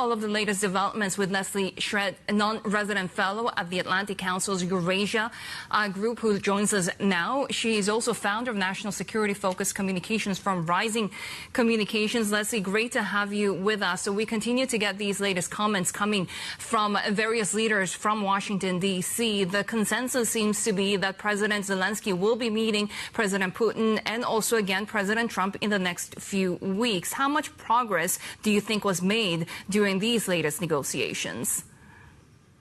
All of the latest developments with Leslie Shred, a non-resident fellow at the Atlantic Council's Eurasia group, who joins us now. She is also founder of national security-focused communications from Rising Communications. Leslie, great to have you with us. So we continue to get these latest comments coming from various leaders from Washington, D.C. The consensus seems to be that President Zelensky will be meeting President Putin and also, again, President Trump in the next few weeks. How much progress do you think was made during these latest negotiations?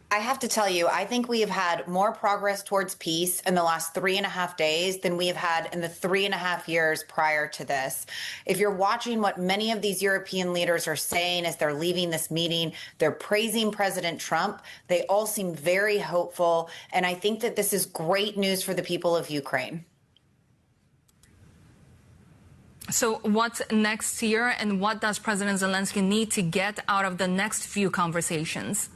I have to tell you, I think we have had more progress towards peace in the last 3.5 days than we have had in the 3.5 years prior to this. If you're watching what many of these European leaders are saying as they're leaving this meeting, they're praising President Trump. They all seem very hopeful. And I think that this is great news for the people of Ukraine. So what's next here, and what does President Zelensky need to get out of the next few conversations?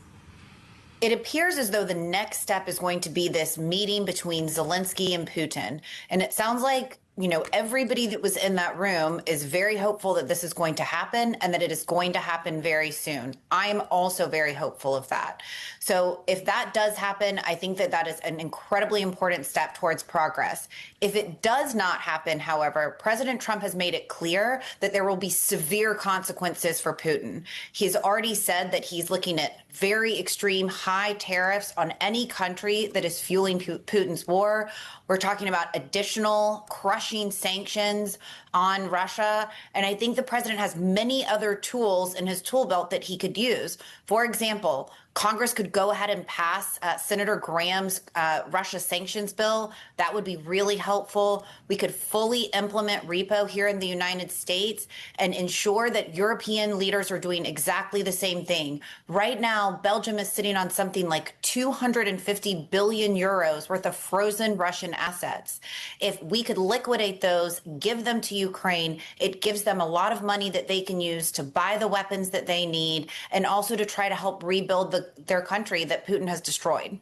It appears as though the next step is going to be this meeting between Zelensky and Putin. And it sounds like, you know, everybody that was in that room is very hopeful that this is going to happen and that it is going to happen very soon. I'm also very hopeful of that. So if that does happen, I think that that is an incredibly important step towards progress. If it does not happen, however, President Trump has made it clear that there will be severe consequences for Putin. He's already said that he's looking at very extreme high tariffs on any country that is fueling Putin's war. We're talking about additional crushing sanctions on Russia. And I think the president has many other tools in his tool belt that he could use. For example, Congress could go ahead and pass Senator Graham's Russia sanctions bill. That would be really helpful. We could fully implement repo here in the United States and ensure that European leaders are doing exactly the same thing. Right now, Belgium is sitting on something like 250 billion euros worth of frozen Russian assets. If we could liquidate those, give them to Ukraine, it gives them a lot of money that they can use to buy the weapons that they need and also to try to help rebuild their country that Putin has destroyed.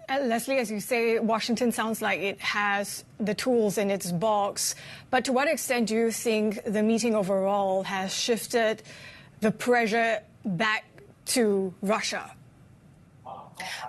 Leslie, as you say, Washington sounds like it has the tools in its box. But to what extent do you think the meeting overall has shifted the pressure back to Russia?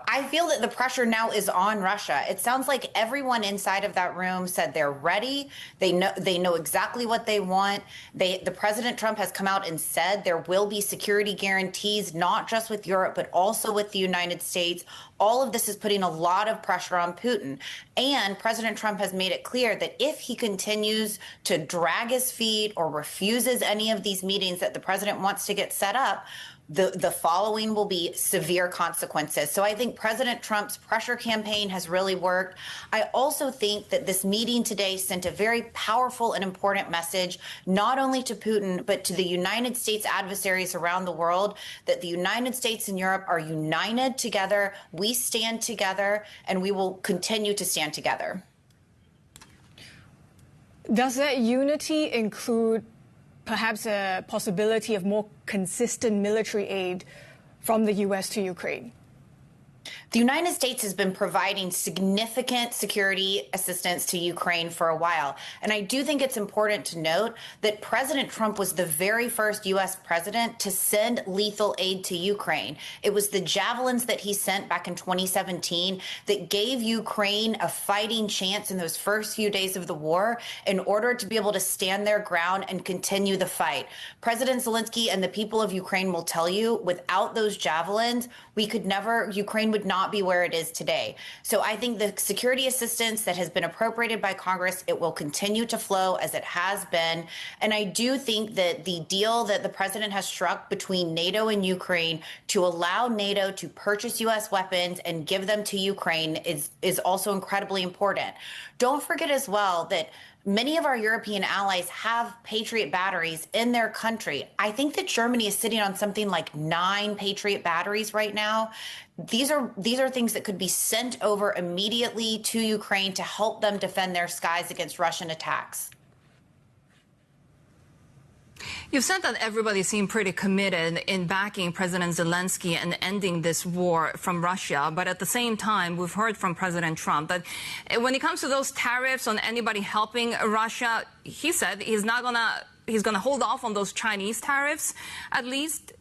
I feel that the pressure now is on Russia. It sounds like everyone inside of that room said they're ready. They know exactly what they want. The President Trump has come out and said there will be security guarantees, not just with Europe, but also with the United States. All of this is putting a lot of pressure on Putin. And President Trump has made it clear that if he continues to drag his feet or refuses any of these meetings that the president wants to get set up, the following will be severe consequences. So I think President Trump's pressure campaign has really worked. I also think that this meeting today sent a very powerful and important message, not only to Putin, but to the United States adversaries around the world, that the United States and Europe are united together. We stand together, and we will continue to stand together. Does that unity include perhaps a possibility of more consistent military aid from the U.S. to Ukraine? The United States has been providing significant security assistance to Ukraine for a while. And I do think it's important to note that President Trump was the very first U.S. president to send lethal aid to Ukraine. It was the javelins that he sent back in 2017 that gave Ukraine a fighting chance in those first few days of the war in order to be able to stand their ground and continue the fight. President Zelensky and the people of Ukraine will tell you, without those javelins, Ukraine would not be where it is today. So I think the security assistance that has been appropriated by Congress, it will continue to flow as it has been. And I do think that the deal that the president has struck between NATO and Ukraine to allow NATO to purchase U.S. weapons and give them to Ukraine is also incredibly important. Don't forget as well that many of our European allies have Patriot batteries in their country. I think that Germany is sitting on something like 9 Patriot batteries right now. These are things that could be sent over immediately to Ukraine to help them defend their skies against Russian attacks. You've said that everybody seemed pretty committed in backing President Zelensky and ending this war from Russia. But at the same time, we've heard from President Trump that when it comes to those tariffs on anybody helping Russia, he said he's not going to he's going to hold off on those Chinese tariffs, at least.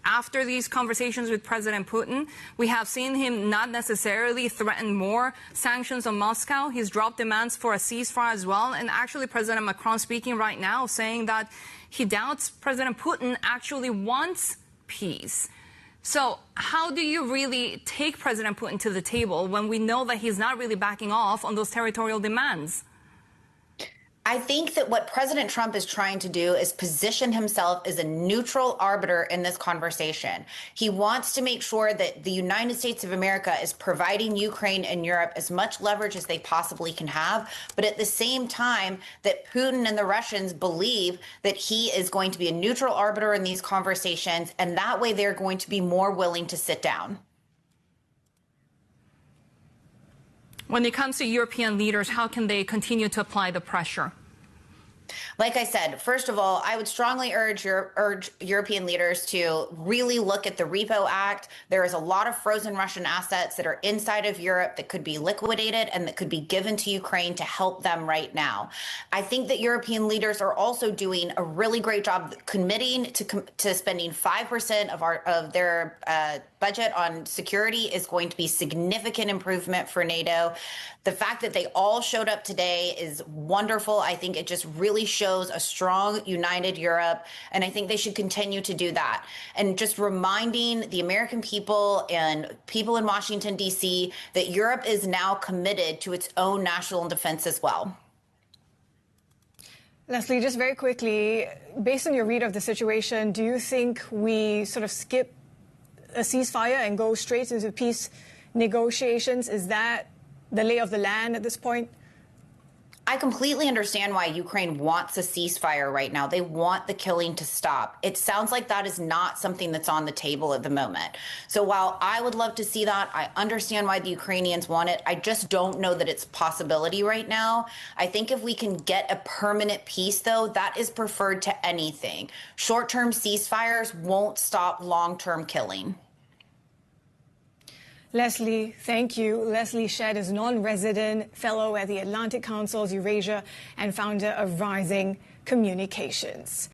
After these conversations with President Putin, we have seen him not necessarily threaten more sanctions on Moscow. He's dropped demands for a ceasefire as well. And actually, President Macron speaking right now, saying that he doubts President Putin actually wants peace. So how do you really take President Putin to the table when we know that he's not really backing off on those territorial demands? I think that what President Trump is trying to do is position himself as a neutral arbiter in this conversation. He wants to make sure that the United States of America is providing Ukraine and Europe as much leverage as they possibly can have, but at the same time that Putin and the Russians believe that he is going to be a neutral arbiter in these conversations, and that way they're going to be more willing to sit down. When it comes to European leaders, how can they continue to apply the pressure? Like I said, first of all, I would strongly urge European leaders to really look at the Repo Act. There is a lot of frozen Russian assets that are inside of Europe that could be liquidated and that could be given to Ukraine to help them right now. I think that European leaders are also doing a really great job committing to spending 5% of their budget on security is going to be significant improvement for NATO. The fact that they all showed up today is wonderful. I think it just really shows a strong, united Europe, and I think they should continue to do that. And just reminding the American people and people in Washington, D.C., that Europe is now committed to its own national defense as well. Leslie, just very quickly, based on your read of the situation, do you think we sort of skip a ceasefire and go straight into peace negotiations? Is that the lay of the land at this point? I completely understand why Ukraine wants a ceasefire right now. They want the killing to stop. It sounds like that is not something that's on the table at the moment. So while I would love to see that, I understand why the Ukrainians want it. I just don't know that it's a possibility right now. I think if we can get a permanent peace, though, that is preferred to anything. Short-term ceasefires won't stop long-term killing. Leslie, thank you. Leslie Shedd is non-resident fellow at the Atlantic Council's Eurasia and founder of Rising Communications.